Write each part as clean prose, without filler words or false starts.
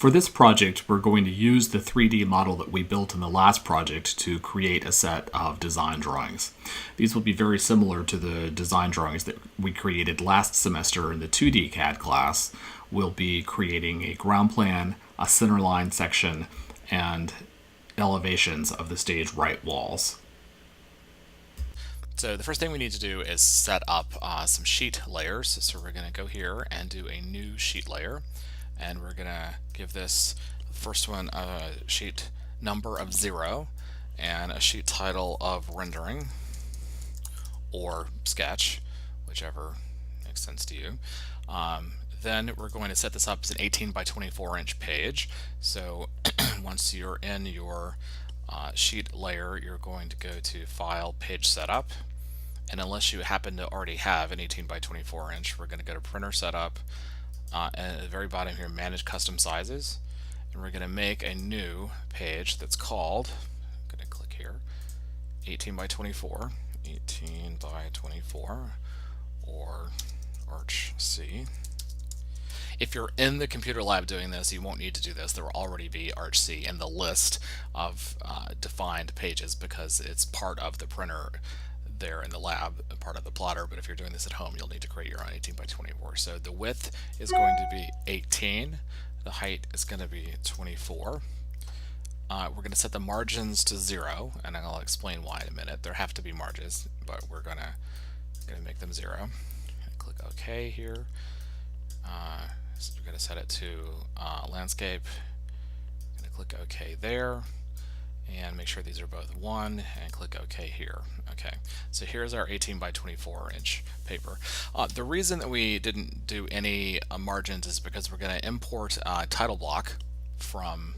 For this project, we're going to use the 3D model that we built in the last project to create a set of design drawings. These will be very similar to the design drawings that we created last semester in the 2D CAD class. We'll be creating a ground plan, a centerline section, and elevations of the stage right walls. So the first thing we need to do is set up some sheet layers. So we're going to go here and do a new sheet layer, and we're going to give this first one a sheet number of 0 and a sheet title of rendering or sketch, whichever makes sense to you. Then we're going to set this up as an 18 by 24 inch page. So once you're in your sheet layer, you're going to go to File, Page Setup, and unless you happen to already have an 18 by 24 inch, we're going to go to Printer Setup, and at the very bottom here, Manage Custom Sizes, and we're going to make a new page that's called, I'm going to click here, 18 by 24, 18 by 24, or Arch C. If you're in the computer lab doing this, you won't need to do this. There will already be Arch C in the list of defined pages because it's part of the printer there in the lab, part of the plotter. But if you're doing this at home, you'll need to create your own 18 by 24. So the width is going to be 18. The height is going to be 24. We're going to set the margins to 0, and I'll explain why in a minute. There have to be margins, but we're going to make them 0. Click OK here. So we're going to set it to landscape. I'm going to click OK there, and make sure these are both 1, and click OK here. Okay, so here's our 18 by 24 inch paper. The reason that we didn't do any margins is because we're going to import a title block from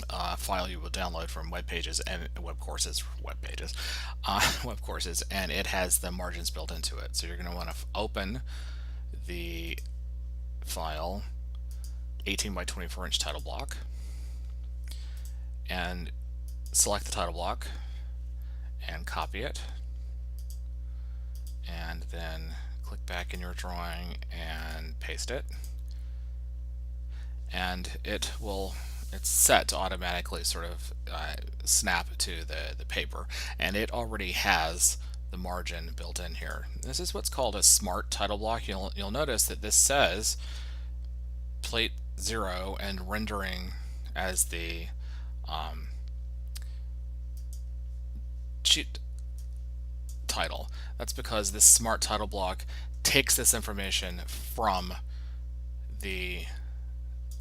a file you will download from web pages and web courses, web courses, and it has the margins built into it. So you're going to want to open the file 18 by 24 inch title block and select the title block and copy it, and then click back in your drawing and paste it, and it's set to automatically sort of snap to the paper, and it already has the margin built in here. This is what's called a smart title block. You'll notice that this says plate 0 and rendering as the sheet title. That's because this smart title block takes this information from the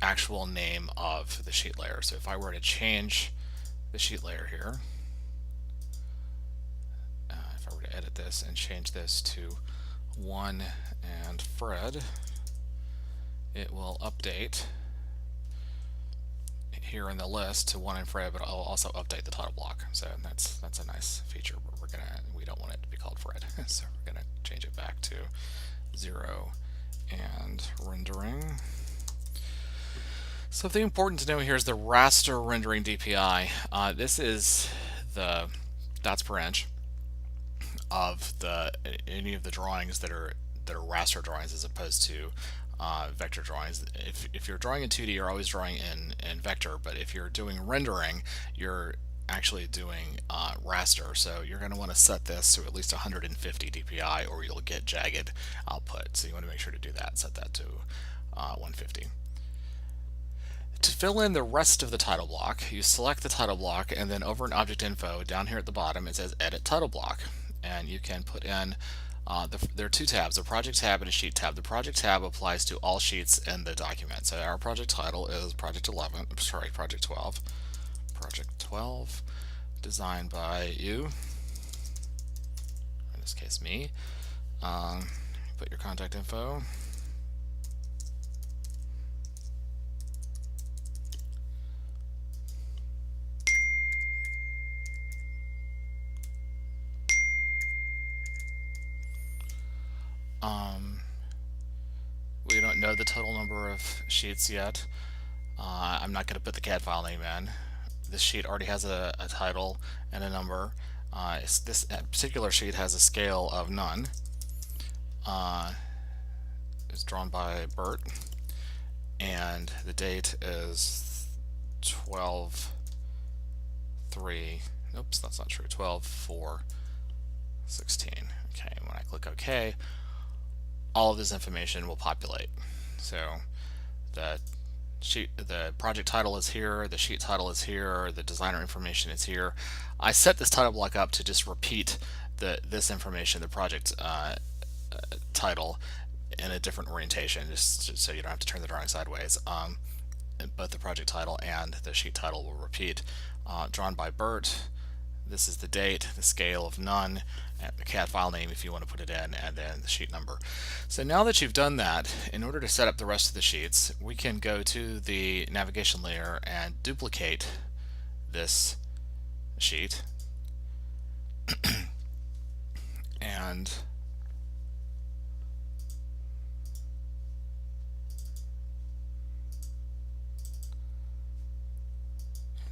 actual name of the sheet layer. So if I were to change the sheet layer here, if I were to edit this and change this to 1 and Fred, it will update here in the list to 1 and Fred, but I'll also update the title block. So that's a nice feature. But we don't want it to be called Fred, so we're gonna change it back to 0 and rendering. Something important to know here is the raster rendering DPI. This is the dots per inch of any of the drawings that are raster drawings as opposed to vector drawings. If you're drawing in 2D, you're always drawing in vector, but if you're doing rendering, you're actually doing raster. So you're going to want to set this to at least 150 dpi or you'll get jagged output. So you want to make sure to do that. Set that to 150. To fill in the rest of the title block, you select the title block, and then over in Object Info, down here at the bottom, it says Edit Title Block, and you can put in there are two tabs, a project tab and a sheet tab. The project tab applies to all sheets in the document. So our project title is Project 12. Project 12, designed by you, in this case me. Put your contact info. We don't know the total number of sheets yet. I'm not going to put the CAD file name in. This sheet already has a title and a number. This particular sheet has a scale of none. It's drawn by Bert. and the date is 12/3. Oops, that's not true. 12/4/16. Okay, when I click OK, all of this information will populate. So the project title is here, the sheet title is here, the designer information is here. I set this title block up to just repeat this information, the project title, in a different orientation, just so you don't have to turn the drawing sideways. Both the project title and the sheet title will repeat. Drawn by Bert. This is the date, the scale of none, and the CAD file name if you want to put it in, and then the sheet number. So now that you've done that, in order to set up the rest of the sheets, we can go to the navigation layer and duplicate this sheet and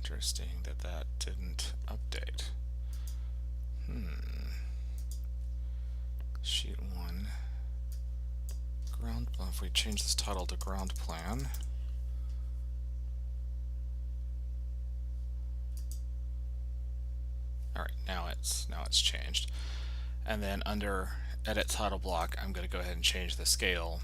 interesting that didn't update. Sheet 1 ground. Well, if we change this title to ground plan, all right, now it's changed. And then under edit title block, I'm going to go ahead and change the scale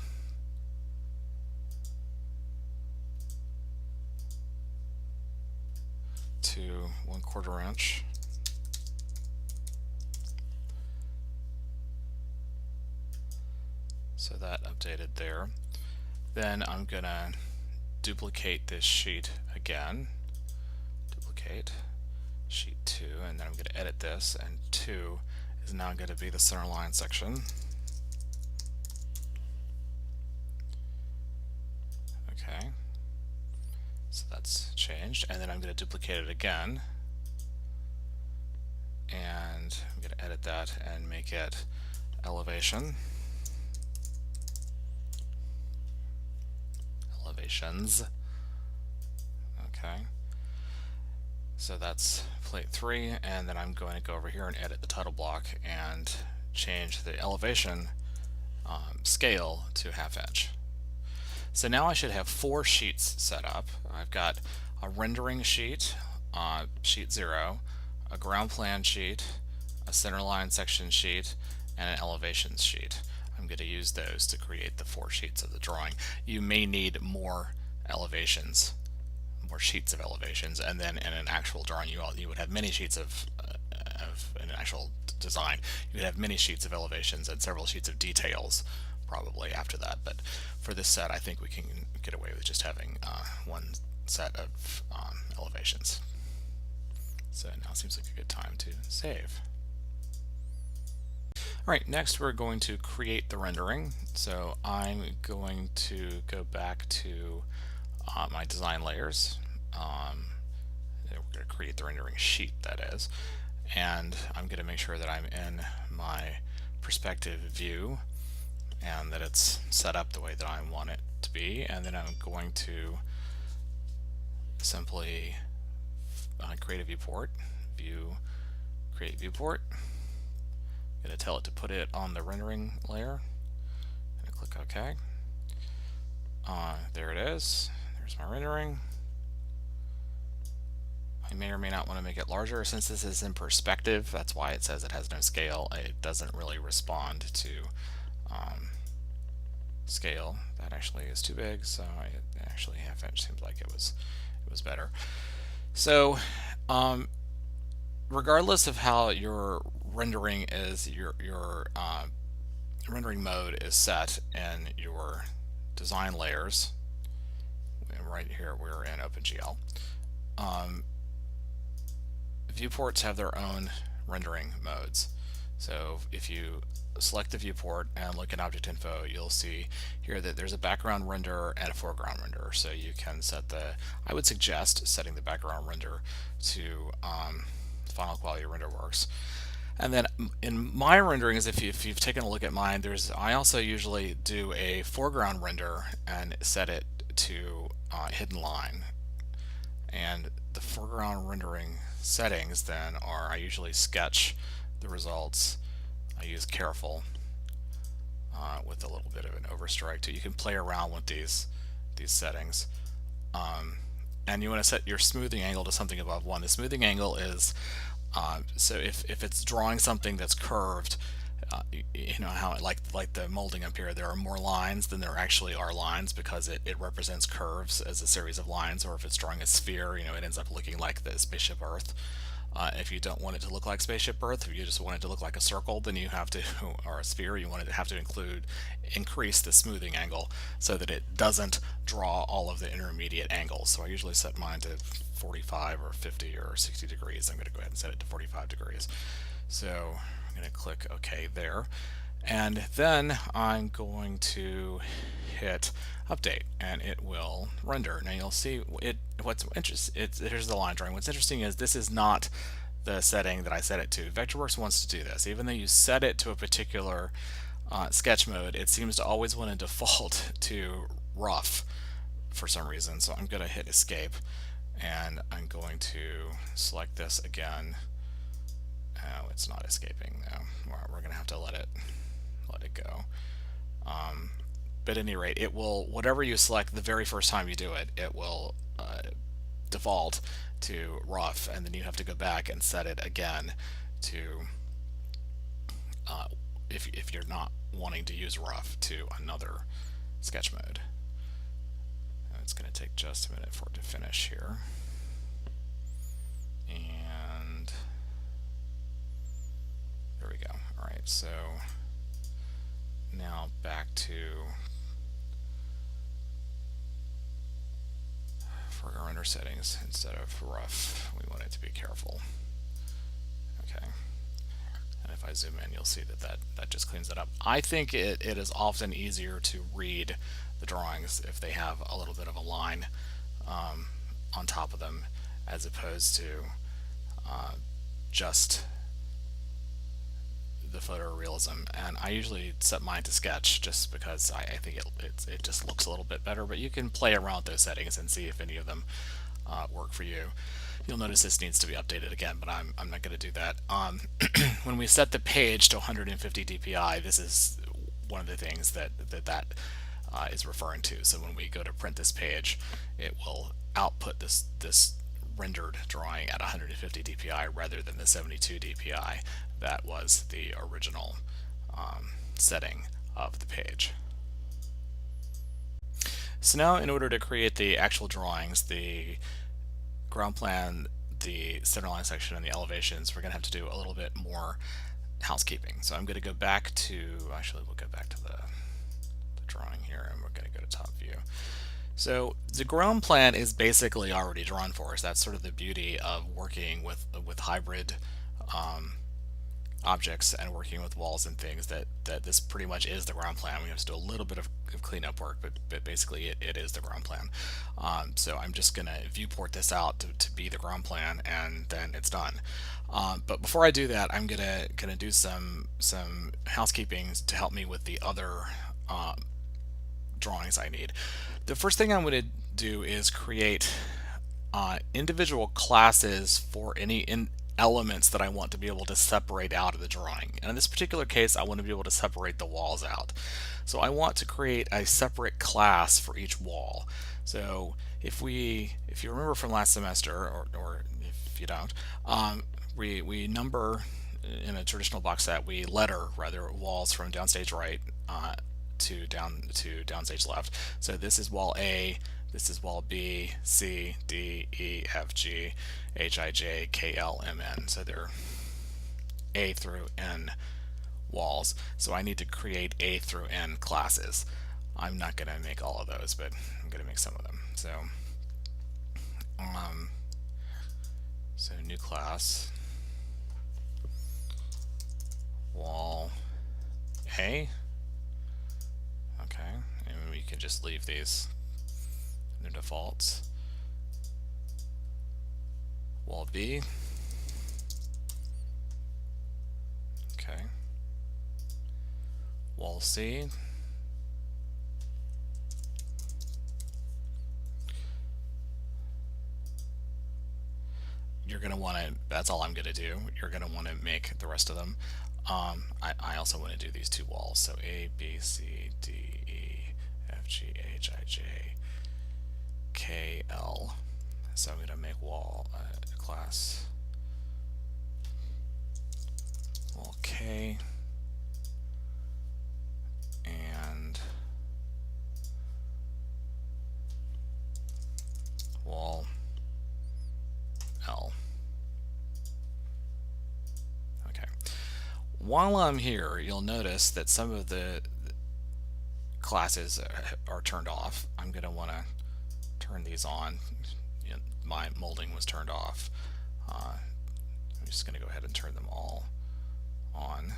to 1/4 inch. So that updated there. Then I'm going to duplicate this sheet again. Duplicate sheet 2, and then I'm going to edit this, and 2 is now going to be the center line section. Okay, so that's changed, and then I'm going to duplicate it again, and I'm going to edit that and make it elevation. Elevations. Okay, so that's plate 3, and then I'm going to go over here and edit the title block and change the elevation scale to 1/2 inch. So now I should have 4 sheets set up. I've got a rendering sheet, sheet 0, a ground plan sheet, a center line section sheet, and an elevations sheet. I'm going to use those to create the 4 sheets of the drawing. You may need more elevations, more sheets of elevations, and then in an actual drawing you would have many sheets of an actual design. You would have many sheets of elevations and several sheets of details probably after that, but for this set I think we can get away with just having one set of elevations. So now seems like a good time to save. Alright, next we're going to create the rendering. So I'm going to go back to my design layers. We're going to create the rendering sheet, that is. And I'm going to make sure that I'm in my perspective view and that it's set up the way that I want it to be. And then I'm going to simply create a viewport, view, create viewport. I'm going to tell it to put it on the rendering layer. I'm going to click OK. There it is. There's my rendering. I may or may not want to make it larger. Since this is in perspective, that's why it says it has no scale. It doesn't really respond to scale. That actually is too big, so actually 1/2 inch seems like it was better. So regardless of how your rendering is, your rendering mode is set in your design layers. And right here we're in OpenGL. Viewports have their own rendering modes. So if you select the viewport and look at object info, you'll see here that there's a background render and a foreground render. So you can set I would suggest setting the background render to Final Quality RenderWorks. And then in my renderings, if you've taken a look at mine, I also usually do a foreground render and set it to hidden line. And the foreground rendering settings then are, I usually sketch the results. I use careful with a little bit of an overstrike too. You can play around with these these settings. And you want to set your smoothing angle to something above 1. The smoothing angle is, so if it's drawing something that's curved, you know how like the molding up here, there are more lines than there actually are lines because it represents curves as a series of lines. Or if it's drawing a sphere, you know, it ends up looking like the spaceship Earth. If you don't want it to look like spaceship Earth, if you just want it to look like a circle, then you have to, or a sphere, you want it to have to increase the smoothing angle so that it doesn't draw all of the intermediate angles. So I usually set mine to 45 or 50 or 60 degrees. I'm going to go ahead and set it to 45 degrees. So I'm going to click OK there. And then I'm going to hit update and it will render. Now you'll see what's interesting. Here's the line drawing. What's interesting is this is not the setting that I set it to. Vectorworks wants to do this. Even though you set it to a particular sketch mode, it seems to always want to default to rough for some reason. So I'm going to hit escape and I'm going to select this again. Oh, it's not escaping now. We're going to have to let it go. But at any rate, it will, whatever you select the very first time you do it, it will default to rough, and then you have to go back and set it again to, if you're not wanting to use rough, to another sketch mode. It's going to take just a minute for it to finish here. And there we go. All right, so now back to, for our render settings, instead of rough, we want it to be careful. Okay. And if I zoom in, you'll see that just cleans it up. I think it is often easier to read the drawings if they have a little bit of a line on top of them, as opposed to just the photorealism. And I usually set mine to sketch just because I think it just looks a little bit better, but you can play around with those settings and see if any of them work for you. You'll notice this needs to be updated again, but I'm not going to do that. When we set the page to 150 dpi, this is one of the things that is referring to. So when we go to print this page, it will output this rendered drawing at 150 dpi rather than the 72 dpi that was the original setting of the page. So now, in order to create the actual drawings, the ground plan, the centerline section, and the elevations, we're going to have to do a little bit more housekeeping. So I'm going to go back to, actually we'll go back to the drawing here, and we're going to go to top view. So the ground plan is basically already drawn for us. That's sort of the beauty of working with hybrid objects and working with walls and things, that this pretty much is the ground plan. We have to do a little bit of cleanup work, but basically it is the ground plan. So I'm just going to viewport this out to be the ground plan, and then it's done. But before I do that, I'm gonna do some housekeeping to help me with the other drawings I need. The first thing I'm going to do is create individual classes for any elements that I want to be able to separate out of the drawing. And in this particular case, I want to be able to separate the walls out. So I want to create a separate class for each wall. So if you remember from last semester, or if you don't, we number in a traditional box set, we letter rather walls from downstage right to downstage left. So this is wall A, this is wall B, C, D, E, F, G, H, I, J, K, L, M, N. So they're A through N walls. So I need to create A through N classes. I'm not going to make all of those, but I'm going to make some of them. So, so new class, wall A. Okay, and we can just leave these in the defaults. Wall B. Okay. Wall C. You're going to want to, that's all I'm going to do. You're going to want to make the rest of them. I also want to do these two walls. So A, B, C, D, E, F, G, H, I, J, KL. So I'm going to make wall class wall K and wall L. Okay. While I'm here, you'll notice that some of the classes are turned off. I'm going to want to turn these on. You know, my molding was turned off. I'm just going to go ahead and turn them all on.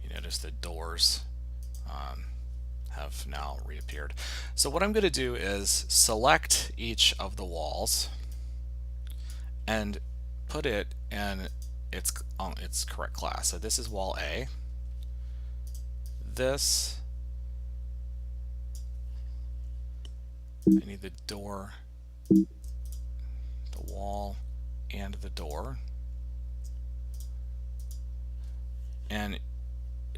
You notice the doors have now reappeared. So what I'm going to do is select each of the walls and put it in its correct class. So this is wall A. This, I need the door, the wall, and the door. And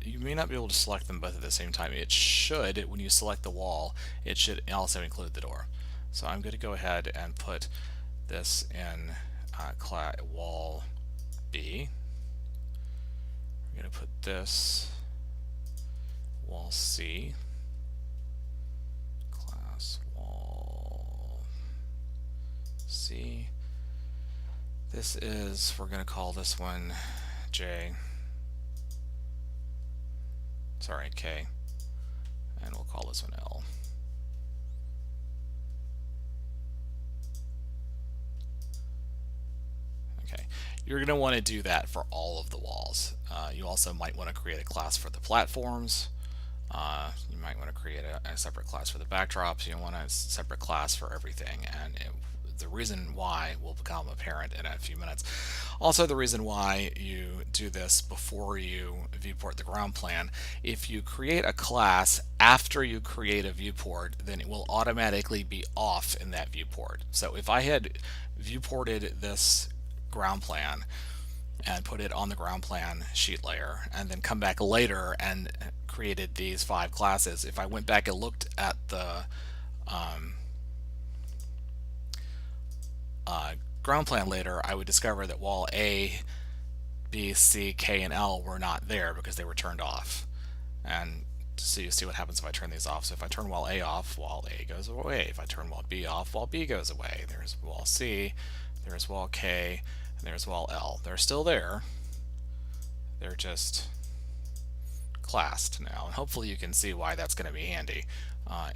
you may not be able to select them both at the same time. It should, when you select the wall, it should also include the door. So I'm going to go ahead and put this in wall B. We're going to put this wall C, class wall C. This is, we're going to call this one J. Sorry, K, and we'll call this one L. Okay, you're going to want to do that for all of the walls. You also might want to create a class for the platforms. You might want to create a separate class for the backdrops. You want a separate class for everything, and the reason why will become apparent in a few minutes. Also, the reason why you do this before you viewport the ground plan: if you create a class after you create a viewport, then it will automatically be off in that viewport. So if I had viewported this ground plan and put it on the ground plan sheet layer and then come back later and created these 5 classes, if I went back and looked at the ground plan later, I would discover that wall A, B, C, K, and L were not there because they were turned off. And so you see what happens if I turn these off. So if I turn wall A off, wall A goes away. If I turn wall B off, wall B goes away. There's wall C, there's wall K, and there's wall L. They're still there. They're just classed now, and hopefully you can see why that's going to be handy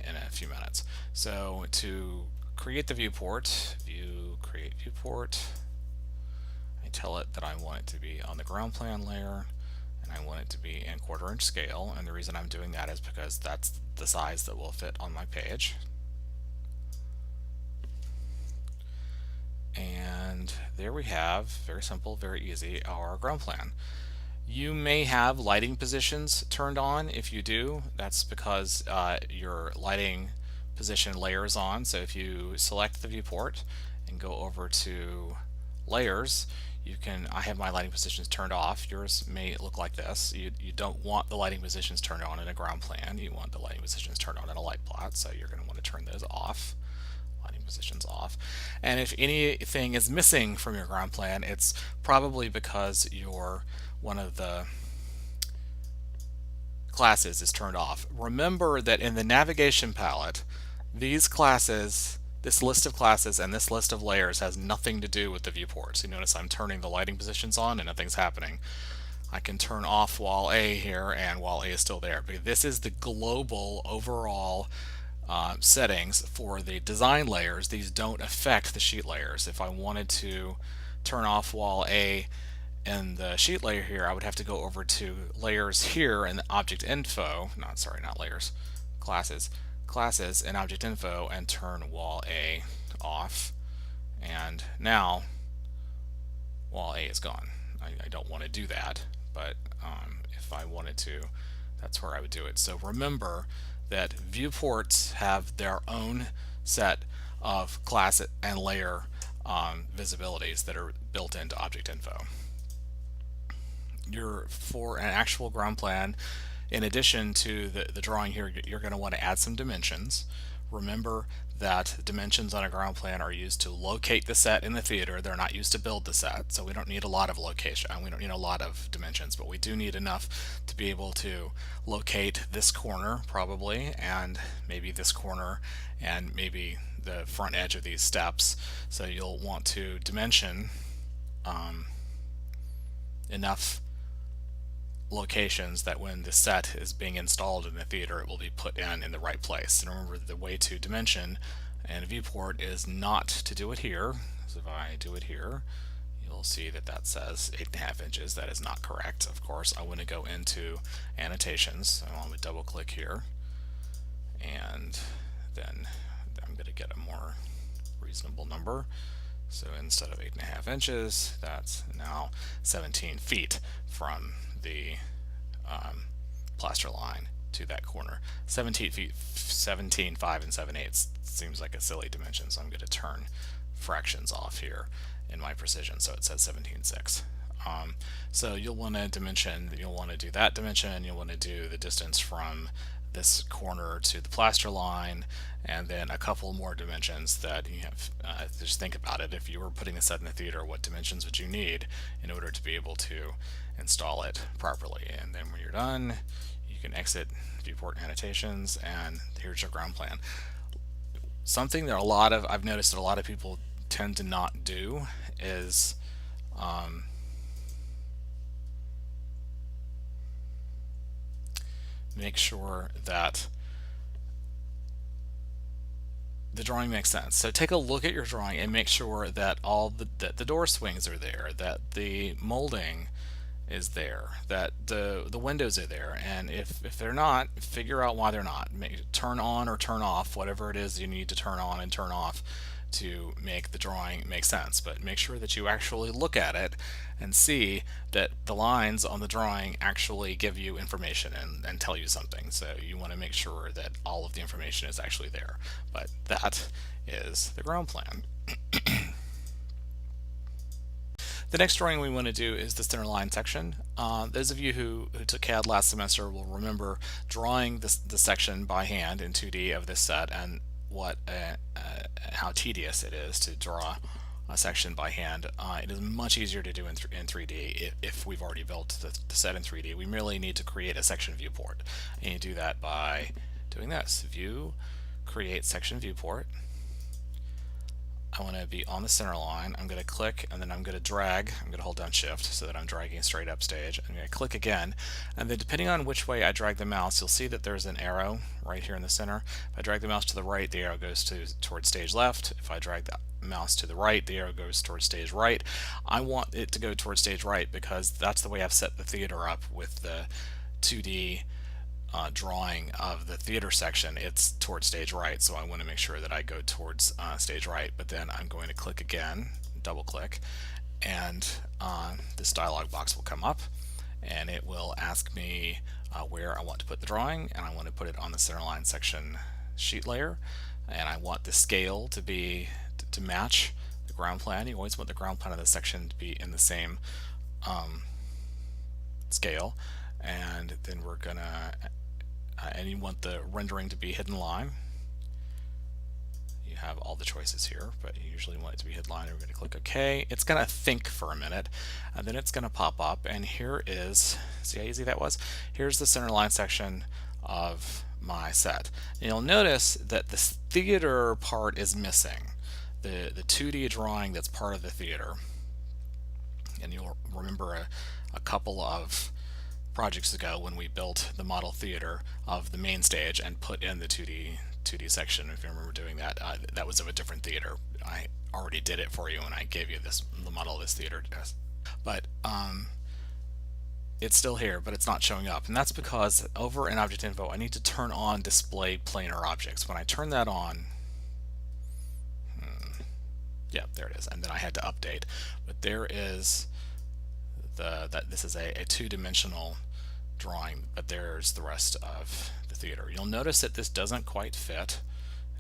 in a few minutes. So to create the viewport, create viewport, I tell it that I want it to be on the ground plan layer, and I want it to be in 1/4 inch scale, and the reason I'm doing that is because that's the size that will fit on my page. And there we have, very simple, very easy, our ground plan. You may have lighting positions turned on. If you do, that's because your lighting position layer is on. So if you select the viewport and go over to layers, you can, I have my lighting positions turned off. Yours may look like this. You don't want the lighting positions turned on in a ground plan. You want the lighting positions turned on in a light plot, so you're going to want to turn those off. Lighting positions off. And if anything is missing from your ground plan, it's probably because one of the classes is turned off. Remember that in the navigation palette, these classes, this list of classes and this list of layers has nothing to do with the viewport. So you notice I'm turning the lighting positions on and nothing's happening. I can turn off wall A here and wall A is still there. But this is the global overall settings for the design layers. These don't affect the sheet layers. If I wanted to turn off wall A in the sheet layer here, I would have to go over to layers here in the object info, not layers, classes in object info, and turn wall A off. And now wall A is gone. I don't want to do that, but if I wanted to, that's where I would do it. So remember that viewports have their own set of class and layer visibilities that are built into object info. For an actual ground plan, In addition to the drawing here, you're going to want to add some dimensions. Remember that dimensions on a ground plan are used to locate the set in the theater. They're not used to build the set, so we don't need a lot of location. We don't need a lot of dimensions, but we do need enough to be able to locate this corner probably, and maybe this corner, and maybe the front edge of these steps. So you'll want to dimension enough locations that when the set is being installed in the theater, it will be put in the right place. And remember, the way to dimension in a viewport is not to do it here. So if I do it here, you'll see that that says 8.5 inches. That is not correct. Of course, I want to go into annotations. I want to double click here, and then I'm going to get a more reasonable number. So instead of 8.5 inches, that's now 17 feet from the plaster line to that corner. 17 feet, 17, 5, and 7/8 seems like a silly dimension, so I'm going to turn fractions off here in my precision, so it says 17.6. So you'll want to dimension, you'll want to do that dimension, you'll want to do the distance from this corner to the plaster line, and then a couple more dimensions that you have. Just think about it. If you were putting a set in the theater, what dimensions would you need in order to be able to install it properly? And then when you're done, you can exit viewport annotations, and here's your ground plan. Something that I've noticed that a lot of people tend to not do is make sure that the drawing makes sense. So take a look at your drawing and make sure that that the door swings are there, that the molding is there, that the windows are there, and if they're not, figure out why they're not. Turn on or turn off whatever it is you need to turn on and turn off to make the drawing make sense. But make sure that you actually look at it and see that the lines on the drawing actually give you information and tell you something. So you want to make sure that all of the information is actually there. But that is the ground plan. The next drawing we want to do is the center line section. Those of you who took CAD last semester will remember drawing the section by hand in 2D of this set, and how tedious it is to draw a section by hand. It is much easier to do in 3D if we've already built the set in 3D. We merely need to create a section viewport, and you do that by doing this: View, Create Section Viewport. I want to be on the center line. I'm going to click, and then I'm going to drag. I'm going to hold down Shift so that I'm dragging straight up stage. I'm going to click again, and then depending on which way I drag the mouse, you'll see that there's an arrow right here in the center. If I drag the mouse to the right, the arrow goes towards stage left. If I drag the mouse to the right, the arrow goes towards stage right. I want it to go towards stage right because that's the way I've set the theater up with the 2D drawing of the theater section. It's towards stage right, so I want to make sure that I go towards stage right. But then I'm going to click again, double click, and this dialog box will come up, and it will ask me where I want to put the drawing, and I want to put it on the center line section sheet layer, and I want the scale to be to match the ground plan. You always want the ground plan of the section to be in the same scale, and then we're gonna and you want the rendering to be hidden line. You have all the choices here, but you usually want it to be hidden line. We're going to click OK. It's going to think for a minute, and then it's going to pop up, and here is, see how easy that was? Here's the center line section of my set. And you'll notice that this theater part is missing, the 2D drawing that's part of the theater. And you'll remember a couple of projects ago when we built the model theater of the main stage and put in the 2D section. If you remember doing that, that was of a different theater. I already did it for you when I gave you the model of this theater test. But it's still here, but it's not showing up, and that's because over in Object Info I need to turn on Display Planar Objects. When I turn that on, yeah, there it is, and then I had to update. But there is this is a two-dimensional drawing, but there's the rest of the theater. You'll notice that this doesn't quite fit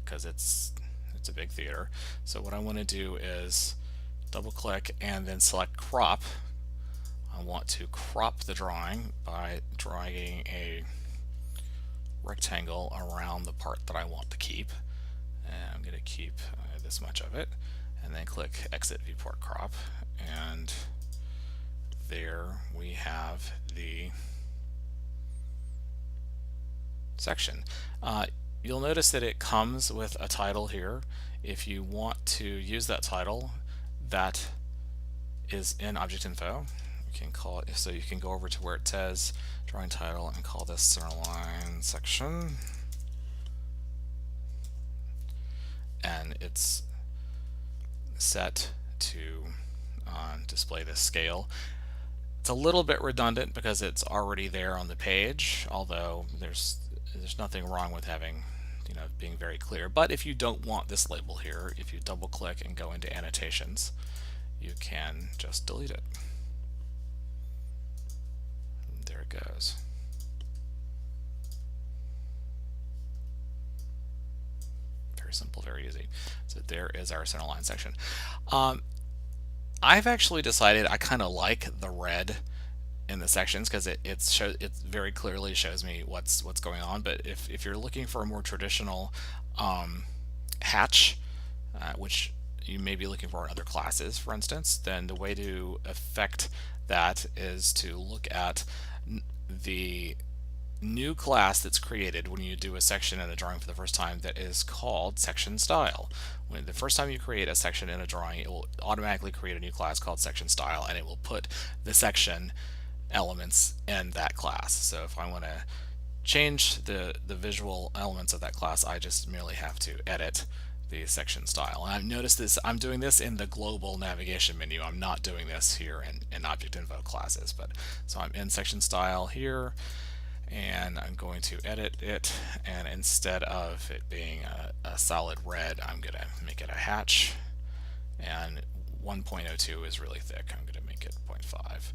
because it's a big theater. So what I want to do is double click and then select crop. I want to crop the drawing by dragging a rectangle around the part that I want to keep. And I'm going to keep this much of it, and then click Exit Viewport Crop, and there we have the section. You'll notice that it comes with a title here. If you want to use that title, that is in Object Info. You can call it, so you can go over to where it says drawing title and call this centerline section, and it's set to display this scale. It's a little bit redundant because it's already there on the page, although there's nothing wrong with having, being very clear. But if you don't want this label here, if you double click and go into annotations, you can just delete it. And there it goes. Very simple, very easy. So there is our centerline section. I've actually decided I kind of like the red in the sections because it very clearly shows me what's going on. But if you're looking for a more traditional hatch, which you may be looking for in other classes, for instance, then the way to affect that is to look at the new class that's created when you do a section in a drawing for the first time that is called section style. When the first time you create a section in a drawing, it will automatically create a new class called section style, and it will put the section elements in that class. So if I want to change the visual elements of that class, I just merely have to edit the section style. And I've noticed this, I'm doing this in the global navigation menu. I'm not doing this here in Object Info classes. But so I'm in section style here, and I'm going to edit it, and instead of it being a solid red, I'm going to make it a hatch, and 1.02 is really thick. I'm going to make it 0.5.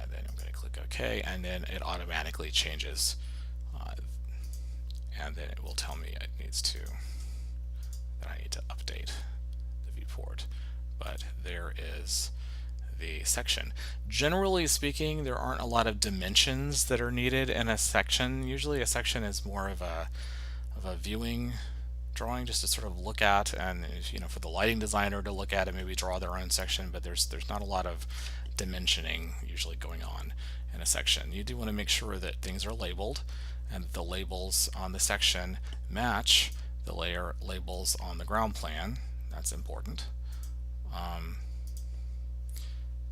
Then I'm going to click OK, and then it automatically changes, and then it will tell me that I need to update the viewport. But there is the section. Generally speaking, there aren't a lot of dimensions that are needed in a section. Usually a section is more of a viewing drawing, just to sort of look at, and for the lighting designer to look at and maybe draw their own section. But there's not a lot of dimensioning usually going on in a section. You do want to make sure that things are labeled, and that the labels on the section match the layer labels on the ground plan. That's important.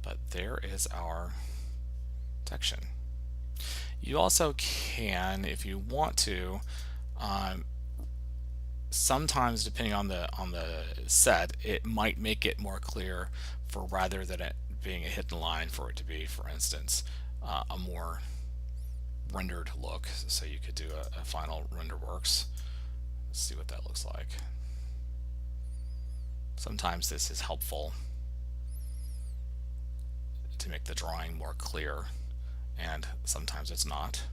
But there is our section. You also can, if you want to, sometimes depending on the set, it might make it more clear, for rather than it being a hidden line, for it to be, for instance, a more rendered look. So you could do a final render works. Let's see what that looks like. Sometimes this is helpful to make the drawing more clear, and sometimes it's not.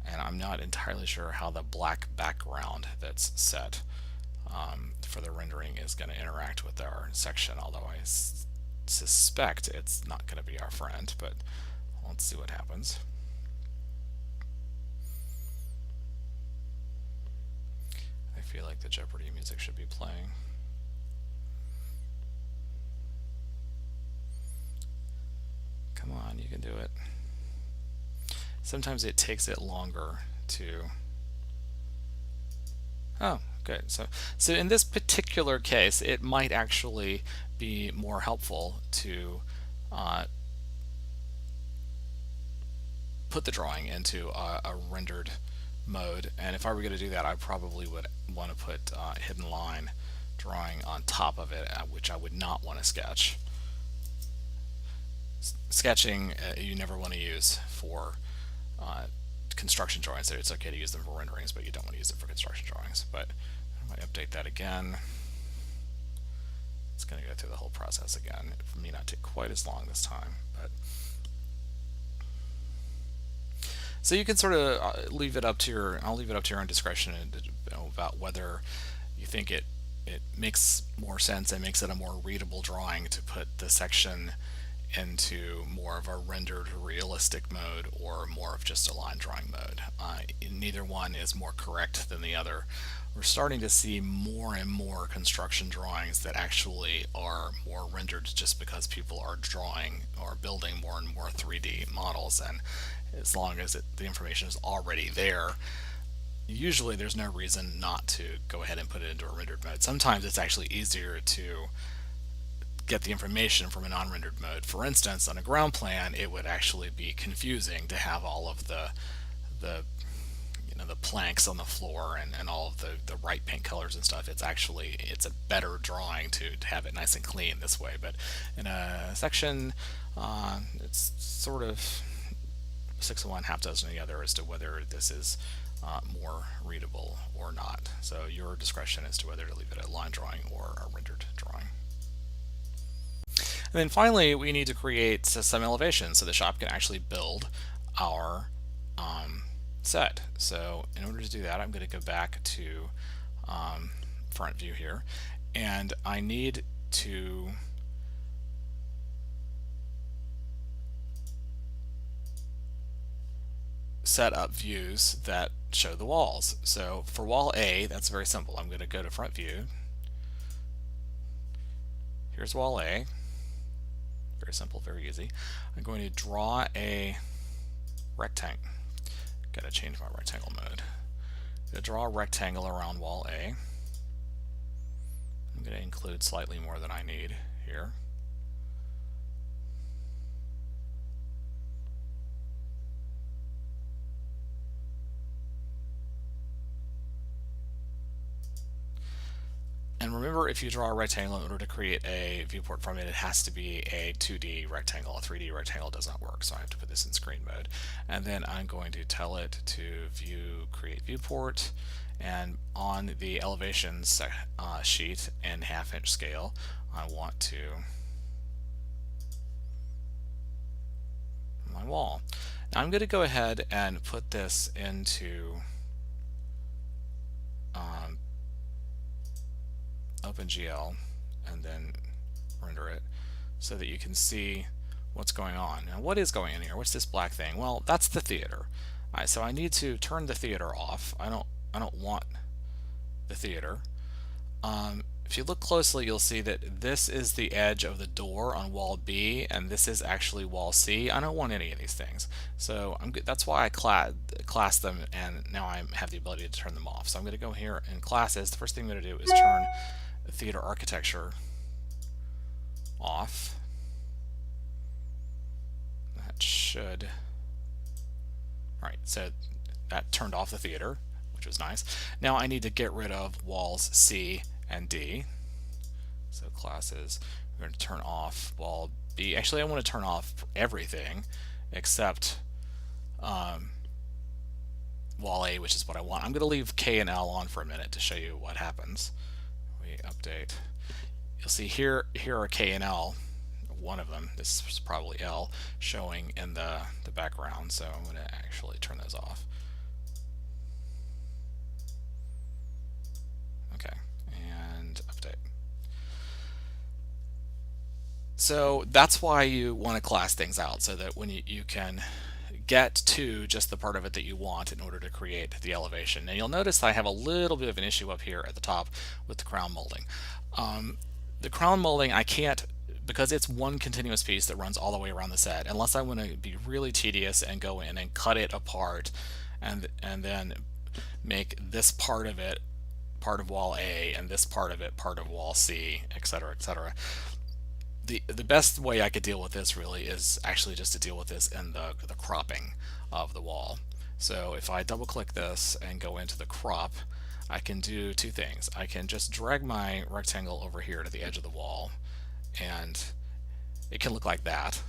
And I'm not entirely sure how the black background that's set for the rendering is going to interact with our section, although I suspect it's not going to be our friend, but let's see what happens. I feel like the Jeopardy music should be playing. Come on, you can do it. Sometimes it takes it longer to... Oh, good. So in this particular case, it might actually be more helpful to put the drawing into a rendered mode. And if I were going to do that, I probably would want to put hidden line drawing on top of it, which I would not want to sketch. Sketching you never want to use for construction drawings. It's okay to use them for renderings, but you don't want to use it for construction drawings. But I might update that again. It's going to go through the whole process again. It may not take quite as long this time, but so you can sort of leave it up to your. I'll leave it up to your own discretion about whether you think it makes more sense and makes it a more readable drawing to put the section into more of a rendered realistic mode or more of just a line drawing mode. Neither one is more correct than the other. We're starting to see more and more construction drawings that actually are more rendered just because people are drawing or building more and more 3D models, and as long as the information is already there, usually there's no reason not to go ahead and put it into a rendered mode. Sometimes it's actually easier to get the information from a non-rendered mode. For instance, on a ground plan, it would actually be confusing to have all of the planks on the floor and all of the right paint colors and stuff. It's a better drawing to have it nice and clean this way. But in a section, it's sort of 6 of one, half dozen of the other as to whether this is more readable or not. So your discretion as to whether to leave it a line drawing or a rendered drawing. And then finally, we need to create some elevation so the shop can actually build our set. So in order to do that, I'm going to go back to front view here, and I need to set up views that show the walls. So for wall A, that's very simple. I'm going to go to front view. Here's wall A. Very simple, very easy. I'm going to draw a rectangle. Got to change my rectangle mode. I'm going to draw a rectangle around wall A. I'm going to include slightly more than I need here. And remember, if you draw a rectangle, in order to create a viewport from it, it has to be a 2D rectangle. A 3D rectangle does not work, so I have to put this in screen mode. And then I'm going to tell it to create viewport, and on the elevations sheet in 1/2 inch scale, I want to my wall. Now I'm going to go ahead and put this into OpenGL and then render it so that you can see what's going on. Now, what is going on here? What's this black thing? Well, that's the theater. All right, so I need to turn the theater off. I don't want the theater. If you look closely, you'll see that this is the edge of the door on wall B, and this is actually wall C. I don't want any of these things, so that's why I class them, and now I have the ability to turn them off. So I'm going to go here in classes. The first thing I'm going to do is turn the theater architecture off. That should... Alright, so that turned off the theater, which was nice. Now I need to get rid of walls C and D. So classes, we're going to turn off wall B. Actually, I want to turn off everything except wall A, which is what I want. I'm going to leave K and L on for a minute to show you what happens. We update. You'll see here are K and L, one of them, this is probably L, showing in the background, so I'm going to actually turn those off. Okay, and update. So that's why you want to class things out, so that when you can get to just the part of it that you want in order to create the elevation. Now you'll notice I have a little bit of an issue up here at the top with the crown molding. The crown molding, I can't, because it's one continuous piece that runs all the way around the set, unless I want to be really tedious and go in and cut it apart and then make this part of it part of wall A and this part of it part of wall C, etc., etc. The best way I could deal with this really is actually just to deal with this in the cropping of the wall. So if I double click this and go into the crop, I can do two things. I can just drag my rectangle over here to the edge of the wall, and it can look like that,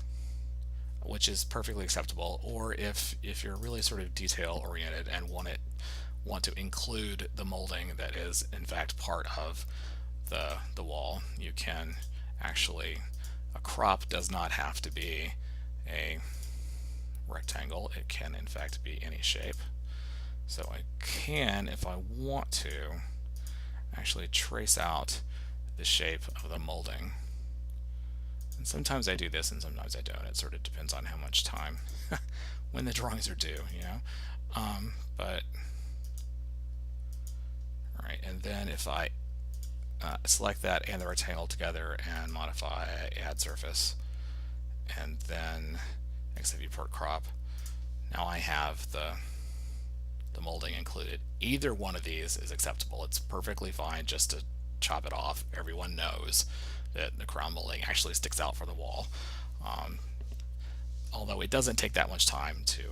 which is perfectly acceptable. Or if you're really sort of detail oriented and want to include the molding that is in fact part of the wall, you can actually, a crop does not have to be a rectangle. It can in fact be any shape. So I can, if I want to, actually trace out the shape of the molding. And sometimes I do this and sometimes I don't. It sort of depends on how much time when the drawings are due, you know. But all right, and then if I select that and the rectangle together and modify add surface, and then exit viewport crop, now I have the molding included. Either one of these is acceptable. It's perfectly fine just to chop it off. Everyone knows that the crown molding actually sticks out from the wall, although it doesn't take that much time to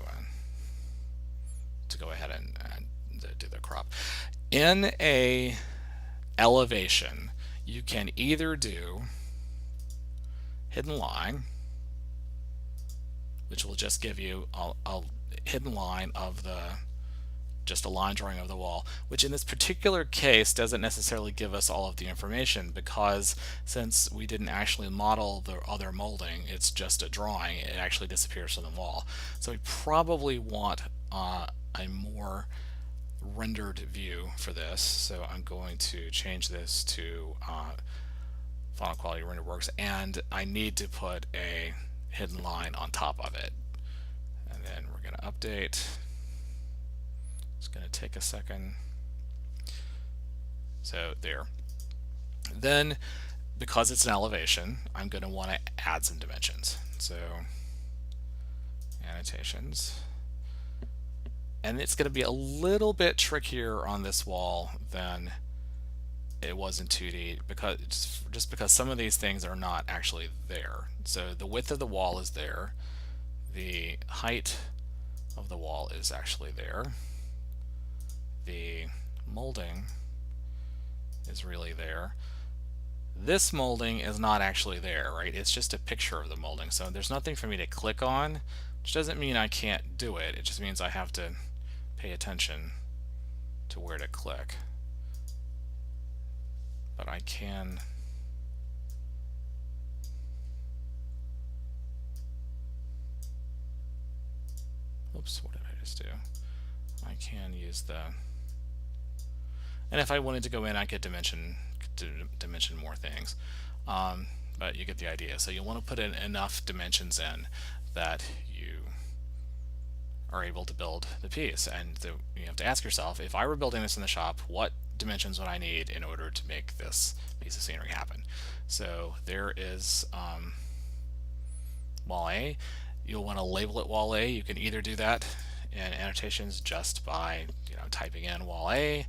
go ahead and do the crop. In a elevation, you can either do hidden line, which will just give you a hidden line of just a line drawing of the wall, which in this particular case doesn't necessarily give us all of the information, because since we didn't actually model the other molding, it's just a drawing, it actually disappears from the wall. So we probably want a more rendered view for this. So I'm going to change this to Final Quality RenderWorks, and I need to put a hidden line on top of it. And then we're going to update. It's going to take a second. So there. Then, because it's an elevation, I'm going to want to add some dimensions. So annotations. And it's going to be a little bit trickier on this wall than it was in 2D, because some of these things are not actually there. So the width of the wall is there. The height of the wall is actually there. The molding is really there. This molding is not actually there, right? It's just a picture of the molding. So there's nothing for me to click on, which doesn't mean I can't do it. It just means I have to pay attention to where to click. But I can oops, what did I just do? I can use the, and if I wanted to go in, I could dimension more things, but you get the idea. So you want to put in enough dimensions in that you are able to build the piece, and you have to ask yourself, if I were building this in the shop, what dimensions would I need in order to make this piece of scenery happen? So there is wall A. You'll want to label it wall A. You can either do that in annotations just by typing in wall A,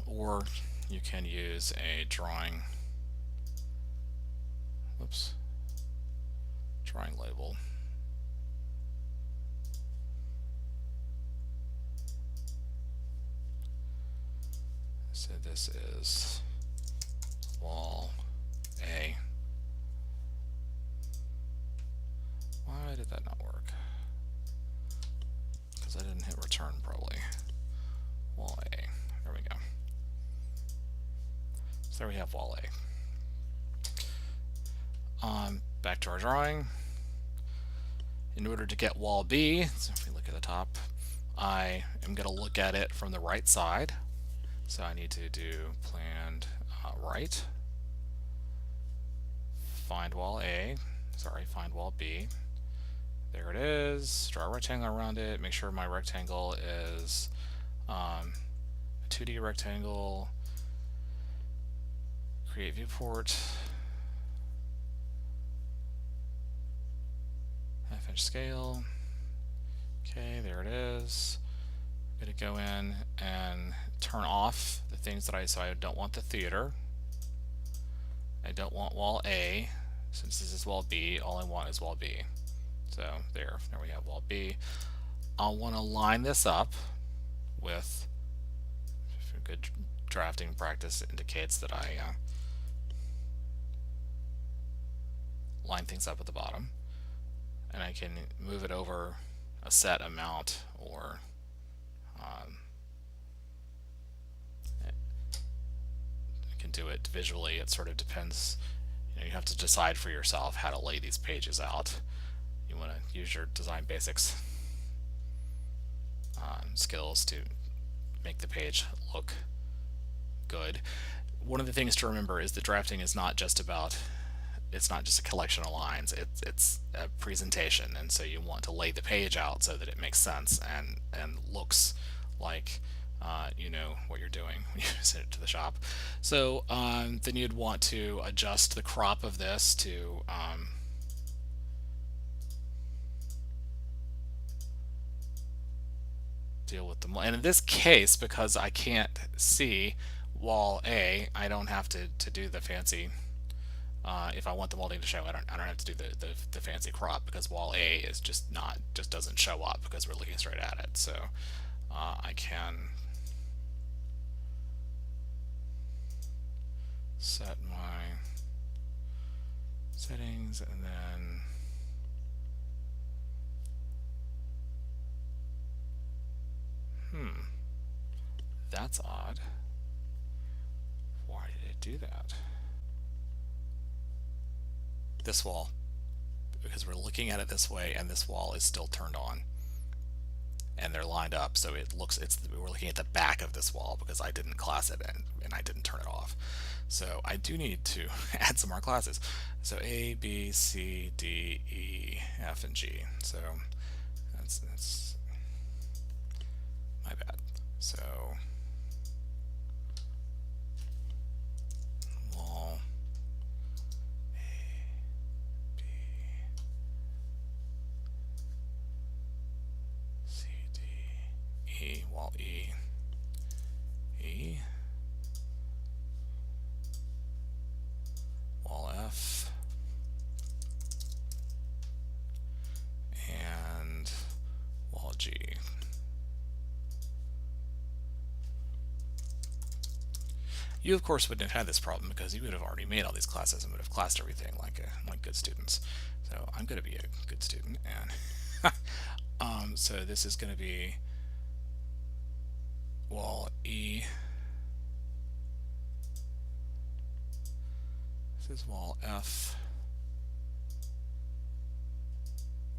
or you can use a drawing label. So this is wall A. Why did that not work? Because I didn't hit return probably. Wall A. There we go. So there we have wall A. Back to our drawing. In order to get wall B, so if we look at the top, I am going to look at it from the right side. So I need to do planned right, find wall A, find wall B. There it is. Draw a rectangle around it. Make sure my rectangle is a 2D rectangle. Create viewport. Half-inch scale. Okay, there it is. I'm going to go in and turn off the things that so I don't want the theater. I don't want wall A. Since this is wall B, all I want is wall B. So there we have wall B. I'll want to line this up with, good drafting practice indicates that I line things up at the bottom. And I can move it over a set amount, or I can do it visually. It sort of depends. You have to decide for yourself how to lay these pages out. You want to use your design basics skills to make the page look good. One of the things to remember is that drafting is not just about, it's not just a collection of lines, it's a presentation, and so you want to lay the page out so that it makes sense and looks like you know what you're doing when you send it to the shop. So then you'd want to adjust the crop of this to deal with the, and in this case, because I can't see wall A, I don't have to do the fancy, if I want the molding to show, I don't have to do the fancy crop, because wall A is just doesn't show up because we're looking straight at it. So I can set my settings, and then that's odd. Why did it do that? This wall, because we're looking at it this way, and this wall is still turned on, and they're lined up, so it looks, we're looking at the back of this wall because I didn't class it and I didn't turn it off. So I do need to add some more classes. So A, B, C, D, E, F, and G. So that's my bad. So wall A, B, C, D, E, wall E, E, wall F, and wall G. You of course wouldn't have had this problem because you would have already made all these classes and would have classed everything like good students. So I'm going to be a good student, and so this is going to be wall E. This is wall F.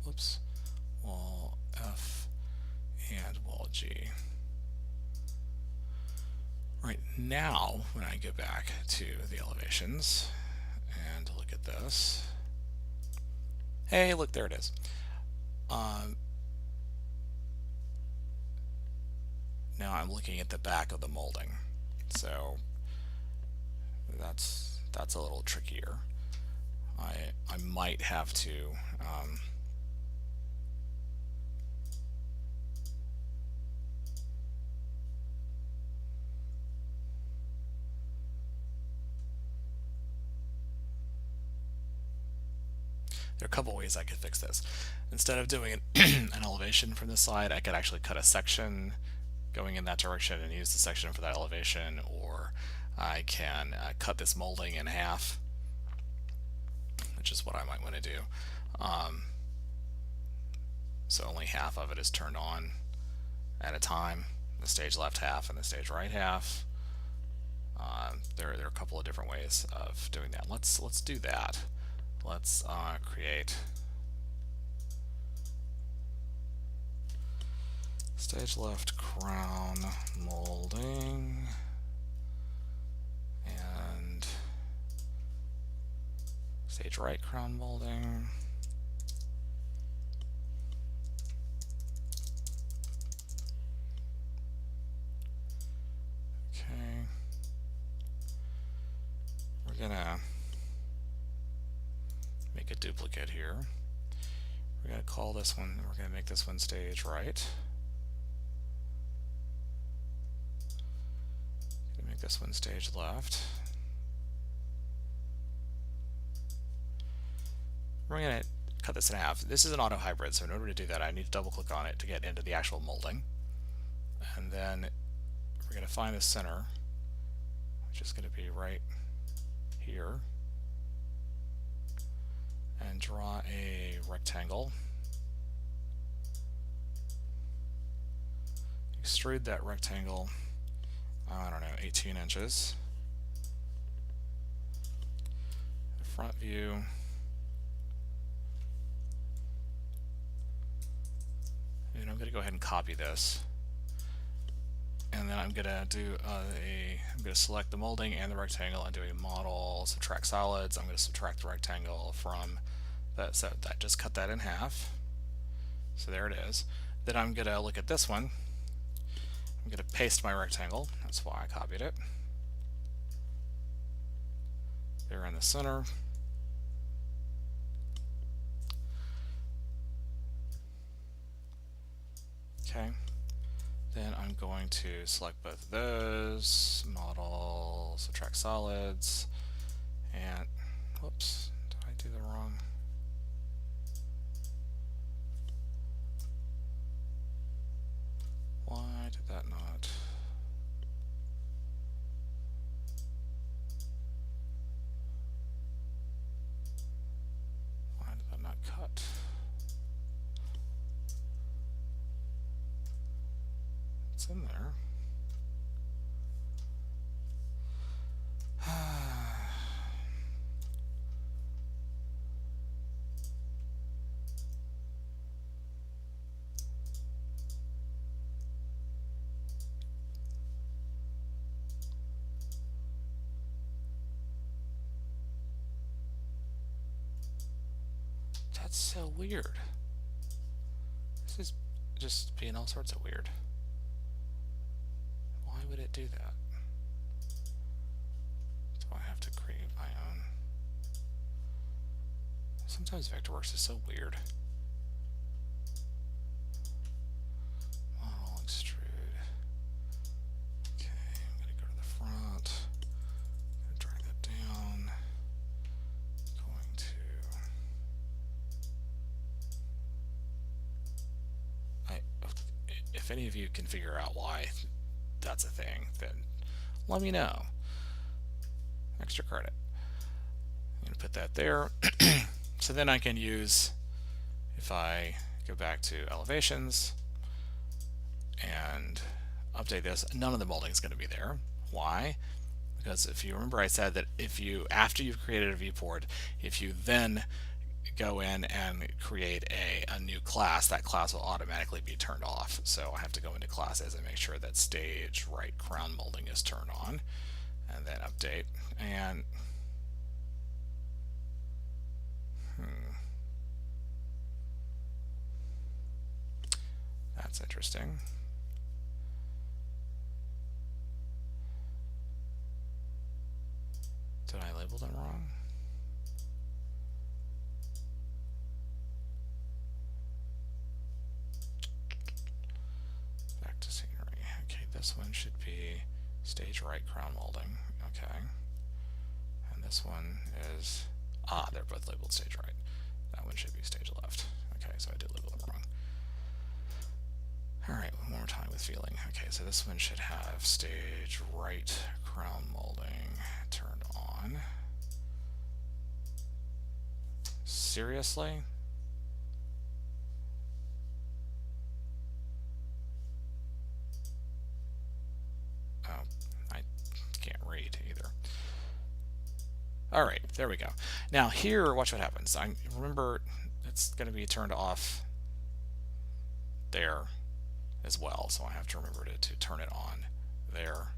Whoops. Wall F and wall G. Right now, when I go back to the elevations and look at this, hey, look, there it is. Now I'm looking at the back of the molding, so that's a little trickier. I might have to there are a couple ways I could fix this. Instead of doing an elevation from this side, I could actually cut a section going in that direction and use the section for that elevation, or I can cut this molding in half, which is what I might want to do. So only half of it is turned on at a time, the stage left half and the stage right half. There are a couple of different ways of doing that. Let's do that. Let's create stage left crown molding and stage right crown molding. Okay. We're gonna make a duplicate here. We're going to call this one, we're going to make this one stage right. Gonna make this one stage left. We're going to cut this in half. This is an auto hybrid, so in order to do that I need to double click on it to get into the actual molding. And then we're going to find the center, which is going to be right here, and draw a rectangle. Extrude that rectangle, I don't know, 18 inches. The front view. And I'm going to go ahead and copy this. and then I'm gonna do I'm gonna select the molding and the rectangle and do a model, subtract solids. I'm gonna subtract the rectangle from that, so that just cut that in half. So there it is. Then I'm gonna look at this one. I'm gonna paste my rectangle. That's why I copied it. There in the center. Okay. Then I'm going to select both of those, model, subtract solids, and whoops, did I do the wrong? Why did that not? Why did that not cut? It's in there. That's so weird. This is just being all sorts of weird. Why would it do that? So I have to create my own. Sometimes Vectorworks is so weird. Model, extrude. Okay, I'm going to go to the front. I'm going to drag that down. Going to... if any of you can figure out why that's a thing, then let me know. Extra credit. I'm going to put that there. So then I can use, if I go back to elevations and update this, none of the molding is going to be there. Why? Because if you remember, I said that if you, after you've created a viewport, if you then go in and create a new class, that class will automatically be turned off. So I have to go into classes and make sure that stage right crown molding is turned on, and then update. And that's interesting. Did I label them wrong? Back to scenery. Okay, this one should be stage right crown molding. Okay. And this one is, they're both labeled stage right. That one should be stage left. Okay, so I did label them wrong. Alright, one more time with feeling. Okay, so this one should have stage right crown molding turned on. Seriously? Oh, I can't read either. Alright, there we go. Now here, watch what happens. I remember it's going to be turned off there as well, so I have to remember to turn it on there.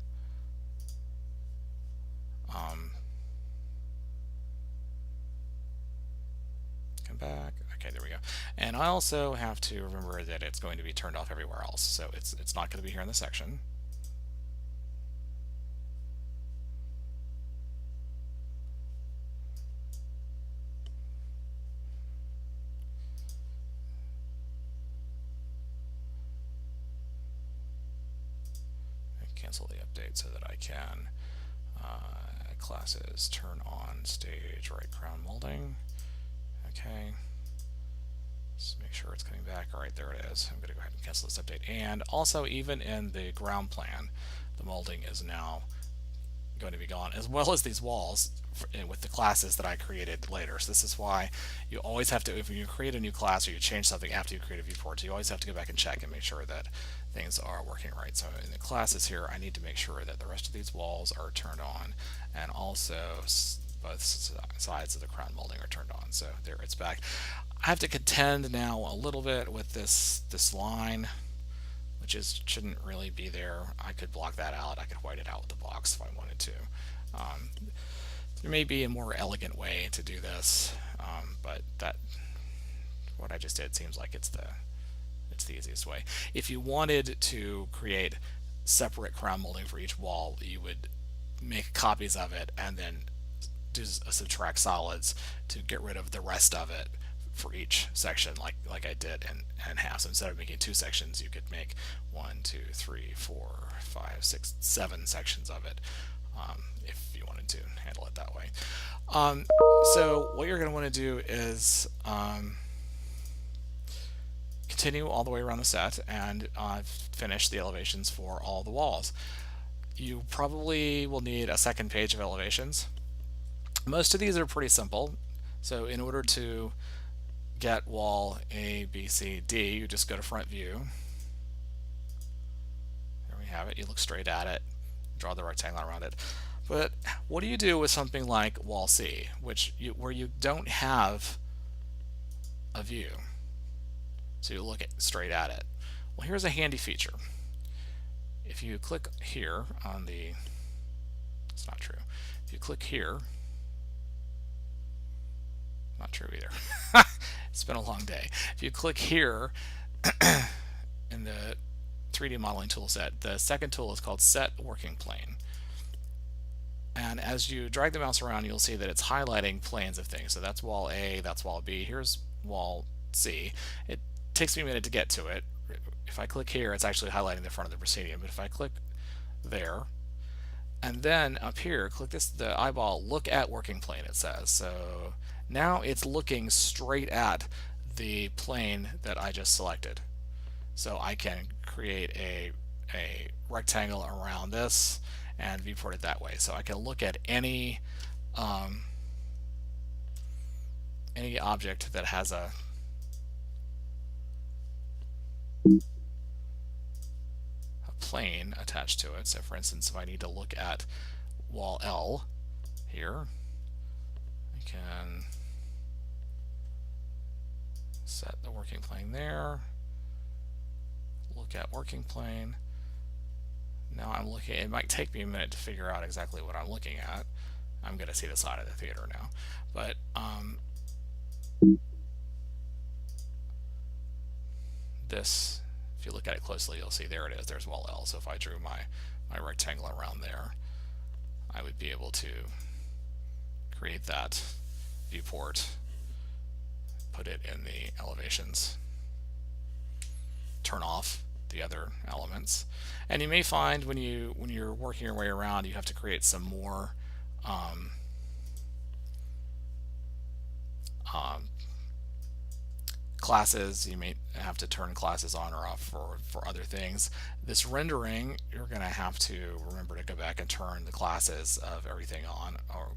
Come back. Okay, there we go. And I also have to remember that it's going to be turned off everywhere else, so it's not going to be here in the section. Cancel the update so that I can classes turn on stage right crown molding. Okay, let's make sure it's coming back. All right, there it is. I'm going to go ahead and cancel this update. And also, even in the ground plan, the molding is now going to be gone, as well as these walls with the classes that I created later. So this is why you always have to, if you create a new class or you change something after you create a viewport, so you always have to go back and check and make sure that things are working right. So in the classes here, I need to make sure that the rest of these walls are turned on, and also both sides of the crown molding are turned on. So there, it's back. I have to contend now a little bit with this line, which shouldn't really be there. I could block that out. I could white it out with the box if I wanted to. There may be a more elegant way to do this, but what I just did seems like it's the easiest way. If you wanted to create separate crown molding for each wall, you would make copies of it and then do a subtract solids to get rid of the rest of it for each section, like I did in half. So instead of making 2 sections, you could make 1, 2, 3, 4, 5, 6, 7 sections of it, if you wanted to handle it that way. So what you're going to want to do is continue all the way around the set and finish the elevations for all the walls. You probably will need a second page of elevations. Most of these are pretty simple. So in order to get wall A, B, C, D, you just go to front view. There we have it. You look straight at it, draw the rectangle around it. But what do you do with something like wall C, where you don't have a view? So you look straight at it. Well, here's a handy feature. If you click here on the, it's not true. If you click here, not true either. It's been a long day. If you click here in the 3D modeling tool set, the second tool is called Set Working Plane. And as you drag the mouse around, you'll see that it's highlighting planes of things. So that's wall A, that's wall B, here's wall C. It takes me a minute to get to it. If I click here, it's actually highlighting the front of the proscenium. But if I click there, and then up here, click the eyeball, look at working plane, it says. So now it's looking straight at the plane that I just selected. So I can create a rectangle around this and viewport it that way. So I can look at any object that has a plane attached to it. So for instance, if I need to look at wall L here, I can set the working plane there, look at working plane. Now I'm looking, it might take me a minute to figure out exactly what I'm looking at. I'm going to see the side of the theater now. But this, if you look at it closely, you'll see there it is. There's wall L. So if I drew my rectangle around there, I would be able to create that viewport, put it in the elevations, turn off the other elements. And you may find when you're working your way around, you have to create some more classes. You may have to turn classes on or off for other things. This rendering, you're going to have to remember to go back and turn the classes of everything on or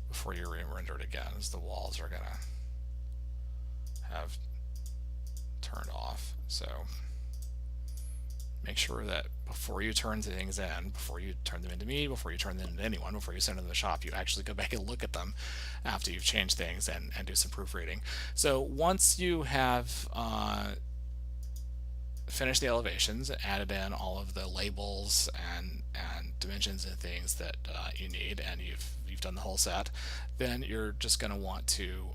before you re-render it again, as the walls are going to have turned off. So make sure that before you turn things in, before you turn them into me, before you turn them into anyone, before you send them to the shop, you actually go back and look at them after you've changed things and do some proofreading. So once you have finished the elevations, added in all of the labels and dimensions and things that you need, and you've done the whole set, then you're just going to want to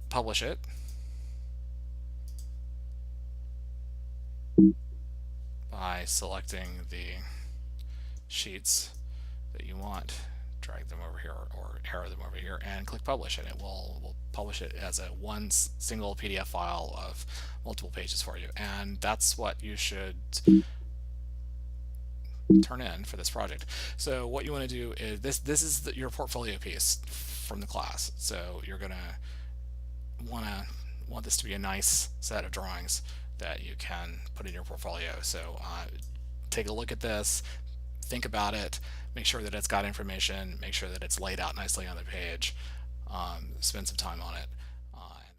publish it. By selecting the sheets that you want, drag them over here or arrow them over here and click publish, and it will publish it as a single PDF file of multiple pages for you. And that's what you should turn in for this project. So what you want to do is this is your portfolio piece from the class. So you're gonna want this to be a nice set of drawings that you can put in your portfolio. So take a look at this, think about it, make sure that it's got information, make sure that it's laid out nicely on the page, spend some time on it.